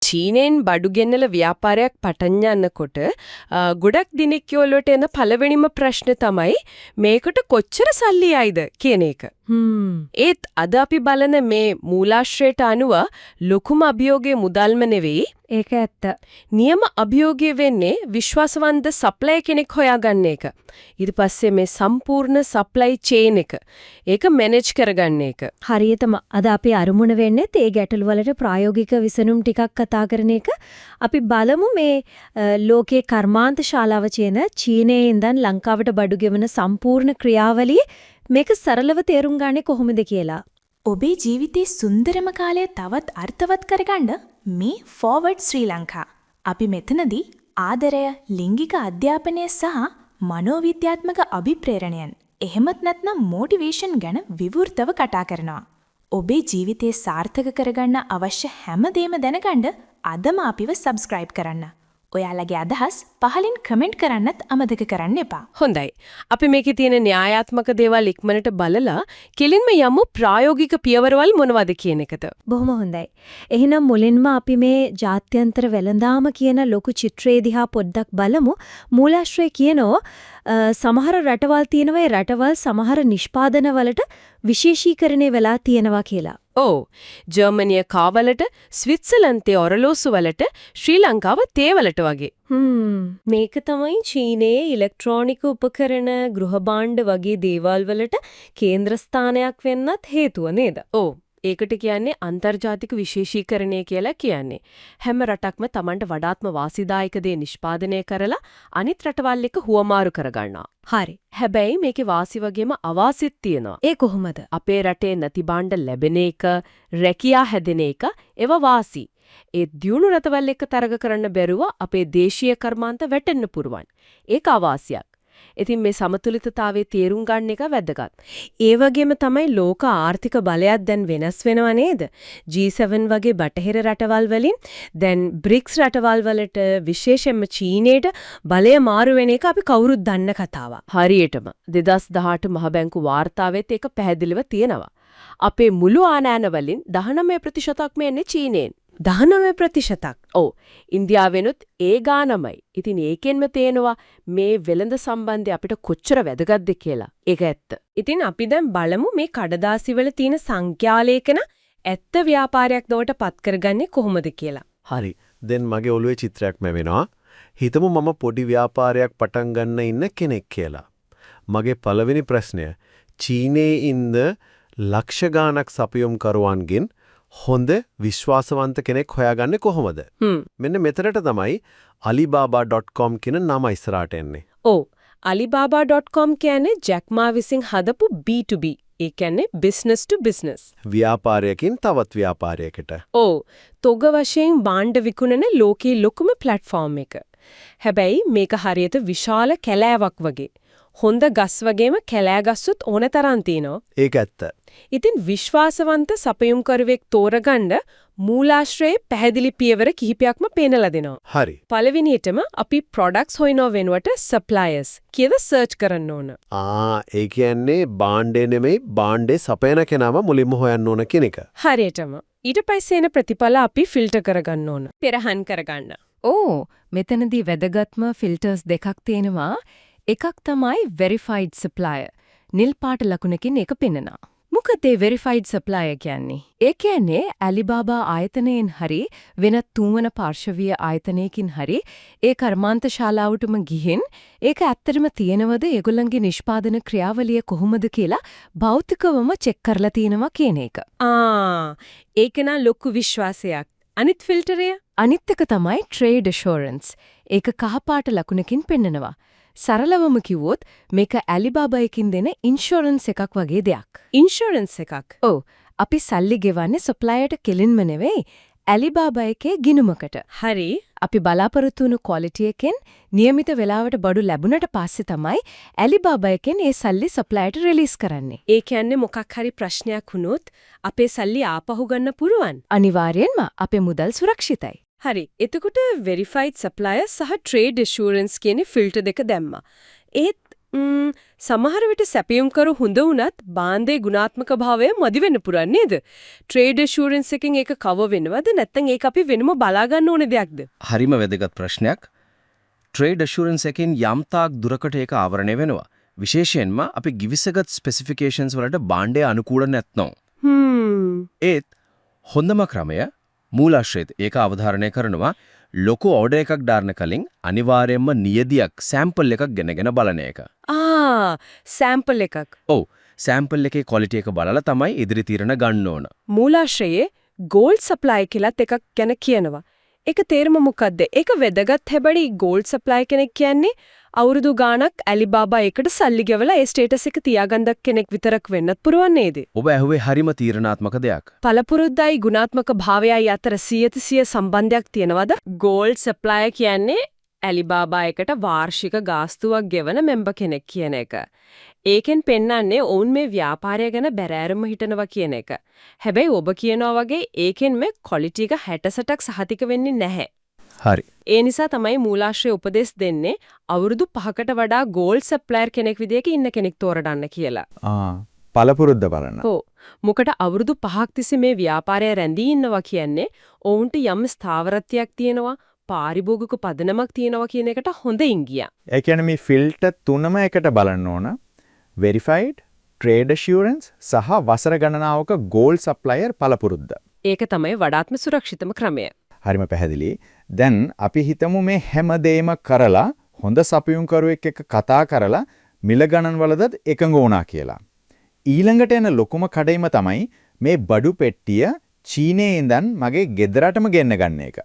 චීනෙන් බඩු ගෙන්නල ව්‍යාපාරයක් පටන් ගන්නකොට ගොඩක් දිනෙක වලට එන පළවෙනිම ප්‍රශ්නේ තමයි මේකට කොච්චර සල්ලි ආයිද කියන එක. ඒත් අද අපි බලන මේ මූලාශ්‍රයට අනුව ලොකුම අභියෝගයේ මුදල්ම නෙවෙයි. ඒක ඇත්ත. නියම අභියෝගය වෙන්නේ විශ්වාසවන්ත සප්ලයි කෙනෙක් හොයාගන්න එක. ඊට පස්සේ මේ සම්පූර්ණ සප්ලයි චේන් එක. ඒක මැනේජ් කරගන්න එක. හරියටම අද අපි අරමුණ වෙන්නේ ඒ ගැටළු වලට ප්‍රායෝගික විසඳුම් ටිකක් කතා කරන එක. අපි බලමු මේ ලෝකේ කර්මාන්ත ශාලාව කියන චීනයේ ඉඳන් ලංකාවට බඩු ගෙවන සම්පූර්ණ ක්‍රියාවලිය මේක සරලව තේරුම් ගන්නේ කොහොමද කියලා. ඔබේ ජීවිතයේ සුන්දරම කාලය තවත් අර්ථවත් කරගන්න මේ ෆෝවර්ඩ් ශ්‍රී ලංකා. අපි මෙතනදී ආදරය, ලිංගික අධ්‍යාපනය සහ මනෝවිද්‍යාත්මක අභිප්‍රේරණයන් එහෙමත් නැත්නම් මොටිවේෂන් ගැන විවෘතව කතා කරනවා. ඔබේ ජීවිතේ සාර්ථක කරගන්න අවශ්‍ය හැම දෙයක්ම දැනගන්න අදම අපිව සබ්ස්ක්‍රයිබ් කරන්න. ඔයාලගේ අදහස් පහලින් කමෙන්ට් කරන්නත් අමතක කරන්න එපා. හොඳයි. අපි මේකේ තියෙන න්‍යායාත්මක දේවල් ඉක්මනට බලලා කෙලින්ම යමු ප්‍රායෝගික පියවරවල් මොනවද කියන එකට. බොහොම හොඳයි. එහෙනම් මුලින්ම අපි මේ ජාත්‍යන්තර වෙළඳාම කියන ලොකු චිත්‍රය දිහා පොඩ්ඩක් බලමු. මූලාශ්‍රය කියනෝ සමහර රටවල් තියෙනවා ඒ රටවල් සමහර නිෂ්පාදන වලට විශේෂීකරණය වෙලා තියෙනවා කියලා. ඔව්. ජර්මනිය කාවලට, ස්විට්සර්ලන්තයේ ඔරලෝසු වලට, ශ්‍රී ලංකාව තේ වලට වගේ. මේක තමයි චීනයේ ඉලෙක්ට්‍රොනික උපකරණ, ගෘහ භාණ්ඩ වගේ දේවල් වලට කේන්ද්‍රස්ථානයක් වෙන්නත් හේතුව නේද? ඔව්. ඒකට කියන්නේ අන්තර්ජාතික විශේෂීකරණය කියලා කියන්නේ. හැම රටක්ම Tamanට වඩාත්ම වාසිදායක දේ නිෂ්පාදනය කරලා අනිත් රටවල් එක්ක හුවමාරු කරගන්නවා. හරි. හැබැයි මේකේ වාසි වගේම අවාසිත් තියෙනවා. ඒ කොහොමද? අපේ රටේ නැති භාණ්ඩ ලැබෙන එක, රැකියා හැදෙන එක ඒව වාසි. ඒ දියුණු රටවල් එක්ක තරග කරන්න බැරුව අපේ දේශීය කර්මාන්ත වැටෙන්න පුරුවන්. ඒක අවාසියක්. ඉතින් මේ සමතුලිතතාවයේ තේරුම් ගන්න එක වැදගත්. ඒ වගේම තමයි ලෝක ආර්ථික බලයක් දැන් වෙනස් වෙනව නේද? G7 වගේ බටහිර රටවල් වලින් දැන් BRICS රටවල් වලට විශේෂයෙන්ම චීනයට බලය මාරු වෙන එක අපි කවුරුත් දන්න කතාවක්. හරියටම 2018 මහ බැංකු වාර්තාවෙත් ඒක පැහැදිලිව තියෙනවා. අපේ මුළු ආනයන වලින් 19%ක්ම එන්නේ චීනෙන්. 19%ක්. ඔව්. ඉන්දියාවෙනුත් ඒ ගානමයි. ඉතින් ඒකෙන්ම තේනවා මේ වෙළඳ සම්බන්ධය අපිට කොච්චර වැදගත්ද කියලා. ඒක ඇත්ත. ඉතින් අපි දැන් බලමු මේ කඩදාසි වල තියෙන සංඛ්‍යාලේඛන ඇත්ත ව්‍යාපාරයක් බවට පත් කරගන්නේ කොහොමද කියලා. හරි. දැන් මගේ ඔළුවේ චිත්‍රයක් මැවෙනවා. හිතමු මම පොඩි ව්‍යාපාරයක් පටන් ගන්න ඉන්න කෙනෙක් කියලා. මගේ පළවෙනි ප්‍රශ්නය චීනයේ ඉන්න ලක්ෂ ගාණක් සපයුම් කරුවන්ගෙන් හොඳ විශ්වාසවන්ත කෙනෙක් හොයාගන්නේ කොහොමද? මෙන්න මෙතනට තමයි alibaba.com කියන නම ඉස්සරහට එන්නේ. ඔව්. alibaba.com කියන්නේ ජැක් මා විසින් හදපු B2B. ඒ කියන්නේ business to business. ව්‍යාපාරයකින් තවත් ව්‍යාපාරයකට. ඔව්. තොග වශයෙන් භාණ්ඩ විකුණන ලෝකේ ලොකුම platform එක. හැබැයි මේක හරියට විශාල කැලෑවක් වගේ. හොඳ ගස් වගේම කැලෑ ගස්සුත් ඕන තරම් තියෙනවා. ඒක ඇත්ත. ඉතින් විශ්වාසවන්ත සපයුම්කරුවෙක් තෝරගන්න මූලාශ්‍රයේ පැහැදිලි පියවර කිහිපයක්ම පේනලා දෙනවා. හරි. පළවෙනියටම අපි products හොයනව වෙනුවට suppliers කියලා search කරන්න ඕන. ඒ කියන්නේ භාණ්ඩේ නෙමෙයි භාණ්ඩේ සපයන කෙනාම මුලින්ම හොයන්න ඕන කියන එක. හරියටම. ඊට පස්සේ එන ප්‍රතිඵල අපි ෆිල්ටර් කරගන්න ඕන. පෙරහන් කරගන්න. ඕ මෙතනදී වැදගත්ම ෆිල්ටර්ස් දෙකක් තියෙනවා. එකක් තමයි verified supplier. නිල් පාට ලකුණකින් ඒක පෙන්නනවා. මොකද ඒ verified supplier කියන්නේ? ඒ කියන්නේ Alibaba ආයතනයෙන් හරි වෙනත් තුන්වන පාර්ශවීය ආයතනයකින් හරි ඒ කර්මාන්ත ශාලාවටම ගිහින් ඒක ඇත්තටම තියෙනවද ඒගොල්ලන්ගේ නිෂ්පාදන ක්‍රියාවලිය කොහොමද කියලා භෞතිකවම චෙක් කරලා තියෙනවා කියන එක. ඒක නා ලොකු විශ්වාසයක්. අනිත් ෆිල්ටරය? අනිත් එක තමයි trade assurance. ඒක කහපාට ලකුණකින් පෙන්නනවා. සරලවම කිව්වොත් මේක Alibaba එකකින් දෙන ඉන්ෂුරන්ස් එකක් වගේ දෙයක්. ඉන්ෂුරන්ස් එකක්? ඔව්. අපි සල්ලි ගෙවන්නේ සප්ලයර්ට කෙලින්ම නෙවෙයි Alibaba එකේ ගිණුමකට. හරි. අපි බලාපොරොත්තු වුණු ක්වොලිටි එකෙන් નિયમિત වෙලාවට බඩු ලැබුණට පස්සේ තමයි Alibaba එකෙන් ඒ සල්ලි සප්ලයර්ට රිලීස් කරන්නේ. ඒ කියන්නේ මොකක් හරි ප්‍රශ්නයක් වුණොත් අපේ සල්ලි ආපහු ගන්න පුරුවන්. අනිවාර්යෙන්ම අපේ මුදල් සුරක්ෂිතයි. හරි. එතකොට verified supplier සහ trade assurance කියන ෆිල්ටර් දෙක දැම්මා. ඒත් සමහර විට සැපයුම්කරු හොඳ වුණත් බාන්දේ ගුණාත්මක භාවය මදි වෙන්න පුරන් නේද? ට්‍රේඩ් ඇෂුරන්ස් එකෙන් ඒක කව වෙනවද නැත්නම් ඒක අපි වෙනම බලා ගන්න ඕනේ දෙයක්ද? හරිම වැදගත් ප්‍රශ්නයක්. ට්‍රේඩ් ඇෂුරන්ස් එකෙන් යම් තාක් දුරකට ඒක ආවරණය වෙනවා. විශේෂයෙන්ම අපි ගිවිසගත් ස්පෙસિෆිකේෂන්ස් වලට භාණ්ඩය අනුකූල නැත්නම්. ඒත් හොඳම ක්‍රමය මූලාශ්‍රයේත් ඒක අවධාරණය කරනවා. ලොකු ඕඩර් එකක් දාන්න කලින් අනිවාර්යයෙන්ම නියදියක් සැම්පල් එකක් ගෙනගෙන බලන එක. සැම්පල් එකක්. ඔව්. සැම්පල් එකේ ක්වොලිටි එක බලලා තමයි ඉදිරි තීරණ ගන්න ඕන. මූලාශ්‍රයේ ගෝල්ඩ් සප්ලයි කියලාත් එකක් ගැන කියනවා. ඒක තේරුම මොකද්ද? ඒක වැදගත් හැබැයි ගෝල්ඩ් සප්ලයි කෙනෙක් කියන්නේ අවුරුදු ගාණක් ඇලිබාබා ඒකට සල්ලි ගෙවලා ඒ ස්ටේටස් එක තියාගන්න කෙනෙක් විතරක් වෙන්නත් පුරවන් නේද? ඔබ ඇහුවේ හරිම තීරණාත්මක දෙයක්. පළපුරුද්දයි ගුණාත්මක භාවයයි අතර 100% සම්බන්ධයක් තියෙනවද? ගෝල්ඩ් සප්ලයි කියන්නේ ඇලිබාබා එකට වාර්ෂික ගාස්තුවක් ගෙවන මෙම්බර් කෙනෙක් කියන එක. ඒකෙන් පෙන්වන්නේ ඔවුන් මේ ව්‍යාපාරය ගැන බැරෑරුම හිටනවා කියන එක. හැබැයි ඔබ කියනවා වගේ ඒකෙන් මේ ක්වොලිටි එක 60%ක් සහතික වෙන්නේ නැහැ. හරි. ඒ නිසා තමයි මූලාශ්‍රය උපදෙස් දෙන්නේ අවුරුදු 5කට වඩා ගෝල්ඩ් සප්ලයර් කෙනෙක් විදියක ඉන්න කෙනෙක් තෝරගන්න කියලා. පළපුරුද්ද බලන්න. ඔව්. මොකට අවුරුදු 5ක් තිස්සේ මේ ව්‍යාපාරය රැඳී ඉන්නවා කියන්නේ ඔවුන්ට යම් ස්ථාවරත්වයක් තියෙනවා, පාරිභෝගික පදනමක් තියෙනවා කියන එකට හොඳ ඉංගියක්. ඒ කියන්නේ මේ ෆිල්ටර් තුනම එකට බලන්න ඕන. verified, trade assurance සහ වසර ගණනාවක gold supplier පළපුරුද්ද. ඒක තමයි වඩාත්ම සුරක්ෂිතම ක්‍රමය. හරිම පැහැදිලි. දැන් අපි හිතමු මේ හැමදේම කරලා හොඳ සපයුම්කරුවෙක් එක්ක කතා කරලා මිල ගණන් වලදත් එකඟ වුණා කියලා. ඊළඟට එන ලොකුම කඩයිම තමයි මේ බඩු පෙට්ටිය චීනයේ ඉඳන් මගේ ගෙදරටම ගෙන්න ගන්න එක.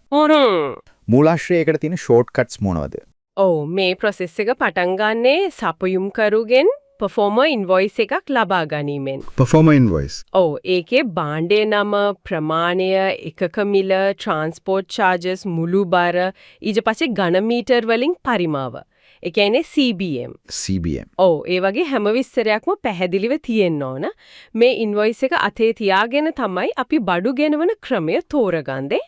මූලාශ්‍රයයකට තියෙන ෂෝට්කට්ස් මොනවද? ඔව් මේ process එක පටන් ගන්නේ සපයුම්කරුගෙන් performer invoice එකක් ලබා ගැනීමෙන්. performer invoice. ඔව් ඒකේ භාණ්ඩේ නම, ප්‍රමාණය, එකක මිල, transport charges, මුළු බර, ඊට පස්සේ ඝන මීටර් වලින් පරිමාව. ඒ කියන්නේ CBM. CBM. ඔව් ඒ වගේ හැම විස්තරයක්ම පැහැදිලිව තියෙන්න ඕන. මේ invoice එක අතේ තියාගෙන තමයි අපි බඩු ගෙනවන ක්‍රමය තෝරගන්නේ.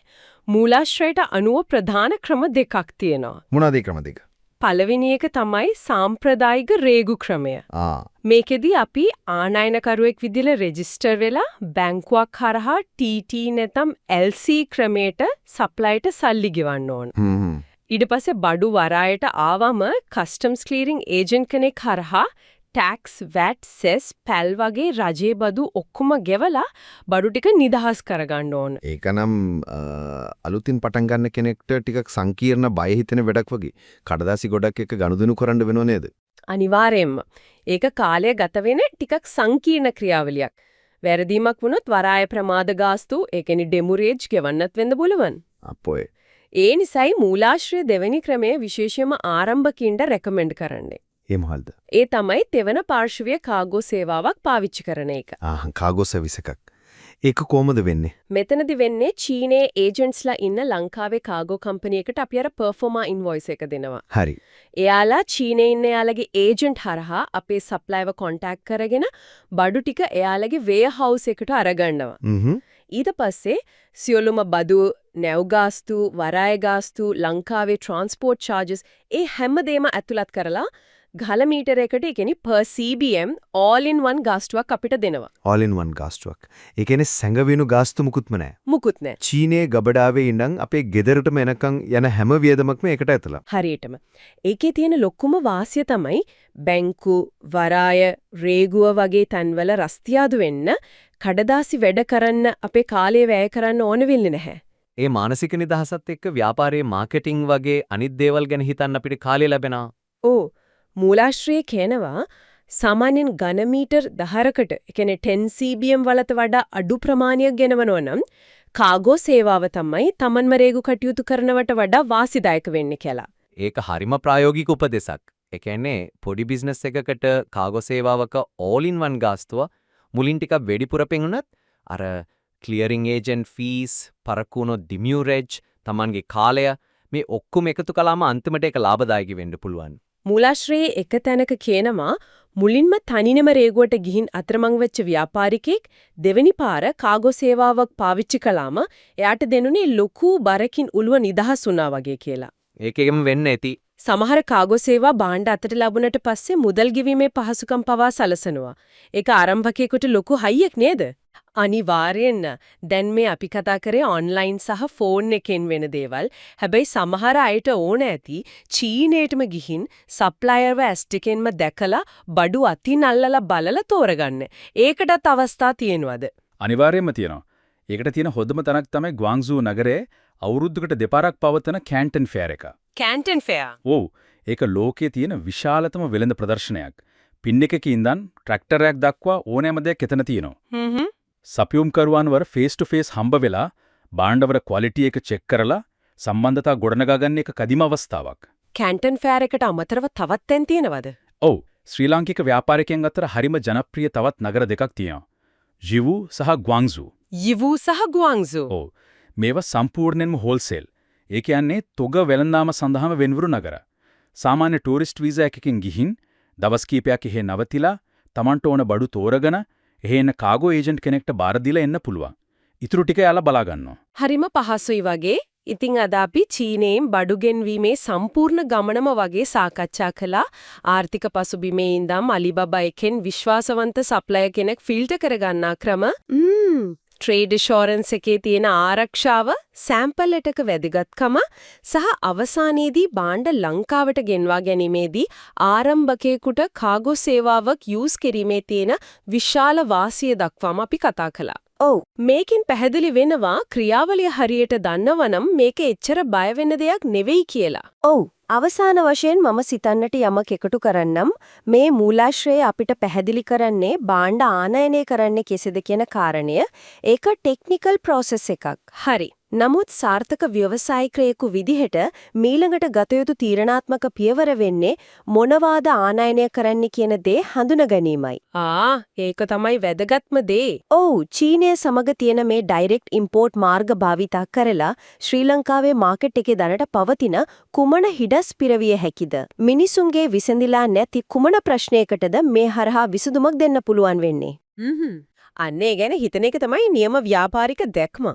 මූලාශ්‍රයට අනුව ප්‍රධාන ක්‍රම දෙකක් තියෙනවා. මොනවාද ඒ ක්‍රම දෙක? පළවෙනි එක තමයි සාම්ප්‍රදායික රේගු ක්‍රමය. මේකෙදි අපි ආනයනකරුවෙක් විදිහට රෙජිස්ටර් වෙලා බැංකුවක් හරහා TT නැත්නම් LC ක්‍රමයට සප්ලයිට සල්ලි ගෙවන්න ඕන. ඊට පස්සේ බඩු වරායට ආවම කස්ටම්ස් ක්ලියරින් ඒජන්ට් කෙනෙක් හරහා ටැක්ස්, VAT, සෙස්, පැල් වගේ රජයේ බදු ඔක්කොම ගෙවලා බඩු ටික නිදහස් කරගන්න ඕන. ඒකනම් අලුතින් පටන් ගන්න කෙනෙක්ට ටිකක් සංකීර්ණ බය හිතෙන වැඩක් වගේ. කඩදාසි ගොඩක් එක ගනුදෙනු කරන්න වෙනව නේද? අනිවාර්යයෙන්ම. ඒක කාලය ගත වෙන ටිකක් සංකීර්ණ ක්‍රියාවලියක්. වැරදීමක් වුණොත් වරාය ප්‍රමාද ගාස්තු, ඒ කියන්නේ ඩෙමුරේජ් ගෙවන්නත් වෙන්න පුළුවන්. අපොයි. ඒ නිසායි මූලාශ්‍රය දෙවෙනි ක්‍රමය විශේෂයෙන්ම ආරම්භකින්ට රෙකමෙන්ඩ් කරන්නේ. ඒ මොකල්ද? ඒ තමයි තෙවන පාර්ශවීය කාගෝ සේවාවක් පාවිච්චි කරන එක. කාගෝ සර්විස් එකක්. ඒක කොහොමද වෙන්නේ? මෙතනදි වෙන්නේ චීනයේ ඒජන්ට්ස්ලා ඉන්න ලංකාවේ කාගෝ කම්පැනි එකට අපි අර පර්ෆෝමා ඉන්වොයිස් එක දෙනවා. හරි. එයාලා චීනයේ ඉන්න එයාලගේ ඒජන්ට් හරහා අපේ සප්ලයිව කොන්ටැක්ට් කරගෙන බඩු ටික එයාලගේ වෙයර්හවුස් එකට අරගන්නවා. ඊට පස්සේ සියලුම බදු, නැව් ගාස්තු, වරාය ගාස්තු, ලංකාවේ ට්‍රාන්ස්පෝර්ට් charges ඒ හැමදේම ඇතුළත් කරලා ඝල මීටර එකට ඒ කියන්නේ per CBM all in one ගාස්තුවක් අපිට දෙනවා. all in one ගාස්තුවක්. ඒ කියන්නේ සංගවිනු ගාස්තු මුකුත්ම නැහැ. මුකුත් නැහැ. චීනයේ ගබඩාවේ ඉඳන් අපේ ගෙදරටම එනකන් යන හැම වියදමක්ම ඒකට ඇතුළත්. හරියටම. ඒකේ තියෙන ලොකුම වාසිය තමයි බැංකු, වරාය, රේගුව වගේ තන්වල රස්තියාදු වෙන්න කඩදාසි වැඩ කරන්න අපේ කාලය වැය කරන්න ඕන වෙන්නේ නැහැ. ඒ මානසික නිදහසත් එක්ක ව්‍යාපාරයේ මාකටිං වගේ අනිත් දේවල් ගැන හිතන්න අපිට කාලය ලැබෙනවා. ඕ මූලාශ්‍රයේ කියනවා සාමාන්‍යයෙන් ඝන මීටර් 10කට, ඒ කියන්නේ 10 CBM වලට වඩා අඩු ප්‍රමාණයක් ගෙනවනවා නම් කාගෝ සේවාව තමයි Tamanම රේගු කටයුතු කරනවට වඩා වාසිදායක වෙන්නේ කියලා. ඒක හරිම ප්‍රායෝගික උපදෙසක්. ඒ කියන්නේ පොඩි බිස්නස් එකකට කාගෝ සේවාවක all in one ගාස්තුව මුලින් ටිකක් වැඩිපුර පෙන්නුනත් අර ක්ලියරින් ඒජන්ට් ෆීස්, පරකුණු ඩිමියුරේජ්, Tamanගේ කාලය මේ ඔක්කොම එකතු කළාම අන්තිමට ඒක ලාභදායක වෙන්න පුළුවන්. මූලාශ්‍රයේ එක තැනක කියනවා මුලින්ම තනිනම රේගුවට ගිහින් අතරමං වෙච්ච ව්‍යාපාරිකෙක් දෙවෙනි පාර කාගෝ සේවාවක් පාවිච්චි කළාම එයාට දෙනුනේ ලොකු බරකින් උළුව නිදහස් වුණා වගේ කියලා. ඒකෙම වෙන්න ඇති. සමහර කාගෝ සේවා භාණ්ඩ අතට ලැබුණට පස්සේ මුදල් ගෙවීමේ පහසුකම් පවා සලසනවා. ඒක ආරම්භකයෙකුට ලොකු හයියක් නේද? අනිවාර්යෙන්ම. දැන් මේ අපි කතා කරේ ඔන්ලයින් සහ ෆෝන් එකෙන් වෙන දේවල්. හැබැයි සමහර අයට ඕන ඇති චීනේටම ගිහින් සප්ලයර්ව ඇස්ටිකෙන්ම දැකලා බඩු අතින් අල්ලලා බලලා තෝරගන්න. ඒකටත් අවස්ථා තියෙනවද? අනිවාර්යයෙන්ම තියෙනවා. ඒකට තියෙන හොඳම තැනක් තමයි ග්වාංසූ නගරයේ අවුරුද්දකට දෙපාරක් පවත්වන කැන්ටන් ෆෙයාර් එක. කැන්ටන් ෆෙයාර්. ඔව්. ඒක ලෝකයේ තියෙන විශාලතම වෙළඳ ප්‍රදර්ශනයක්. පින් එකක ඉඳන් ට්‍රැක්ටරයක් දක්වා ඕනෑම දෙයක් එතන තියෙනවා. සපයුම්කරුවන්වර ෆේස් ටු ෆේස් හම්බ වෙලා භාණ්ඩවල ක්වොලිටි එක චෙක් කරලා සම්බන්ධතා ගොඩනගා ගන්න එක කදිම අවස්ථාවක්. කැන්ටන් ෆෙයාර් එකට අමතරව තවත් තැන් තියෙනවද? ඔව්. ශ්‍රී ලාංකික ව්‍යාපාරිකයන් අතර හරිම ජනප්‍රිය තවත් නගර දෙකක් තියෙනවා. ජිවු සහ ග්වාංසූ. යිවු සහ ගුවන්සූ. ඔව්. මේවා සම්පූර්ණයෙන්ම හෝල්සේල්. ඒ කියන්නේ තොග වෙළඳාම සඳහාම වෙන්වුරු නගර. සාමාන්‍ය ටූරිස්ට් වීසා එකකින් ගිහින් දවස් කිහිපයක් එහෙ නවතිලා Tamanට ඕන බඩු තෝරගෙන එහෙ එන කාගෝ ඒජන්ට් කෙනෙක්ට බාර දීලා එන්න පුළුවන්. ඊටු ටික යාලා බලා ගන්නවා. හරිම පහසුයි වගේ. ඉතින් අද අපි චීනයෙන් බඩු ගෙන්වීමේ සම්පූර්ණ ගමනම වගේ සාකච්ඡා කළා. ආර්ථික පසුබිමේ ඉඳන් අලිබබා එකෙන් විශ්වාසවන්ත සප්ලයර් කෙනෙක් ෆිල්ටර් කරගන්නා ක්‍රම. ට්‍රේඩ් ඉන්ෂුරන්ස් එකේ තියෙන ආරක්ෂාව, සැම්පල් එකක වැදගත්කම සහ අවසානයේදී භාණ්ඩ ලංකාවට ගෙන්වා ගැනීමේදී ආරම්භකයෙකුට කාගෝ සේවාවක් යූස් කිරීමේ තියෙන විශාල වාසිය දක්වාම අපි කතා කළා. ඔව්, මේකෙන් පැහැදිලි වෙනවා ක්‍රියාවලිය හරියට දන්නවනම් මේක එච්චර බය වෙන්න දෙයක් නෙවෙයි කියලා. ඔව්. අවසාන වශයෙන් මම සිතන්නට යමක් එකතු කරන්නම්. මේ මූලාශ්‍රය අපිට පැහැදිලි කරන්නේ භාණ්ඩ ආනයනය කරන්නේ කෙසේද කියන කාරණය. ඒක ටෙක්නිකල් ප්‍රොසෙස් එකක්. හරි. නමුත් සාර්ථක ව්‍යවසායිකයෙකු විදිහට මීළඟට ගත යුතු තීරණාත්මක පියවර වෙන්නේ මොනවාද ආනයනය කරන්න කියන දේ හඳුන ගැනීමයි. ඒක තමයි වැදගත්ම දේ. ඔව්, චීනය සමග තියෙන මේ ඩයිරෙක්ට් ඉම්පෝර්ට් මාර්ග භාවිතා කරලා ශ්‍රී ලංකාවේ මාකට් එකේ දැනට පවතින කුමන හිඩස් පිරවිය හැකිද? මිනිසුන්ගේ විසඳිලා නැති කුමන ප්‍රශ්නයකටද මේ හරහා විසඳුමක් දෙන්න පුළුවන් වෙන්නේ? අන්න ඒ ගැන හිතන එක තමයි නියම ව්‍යාපාරික දැක්ම.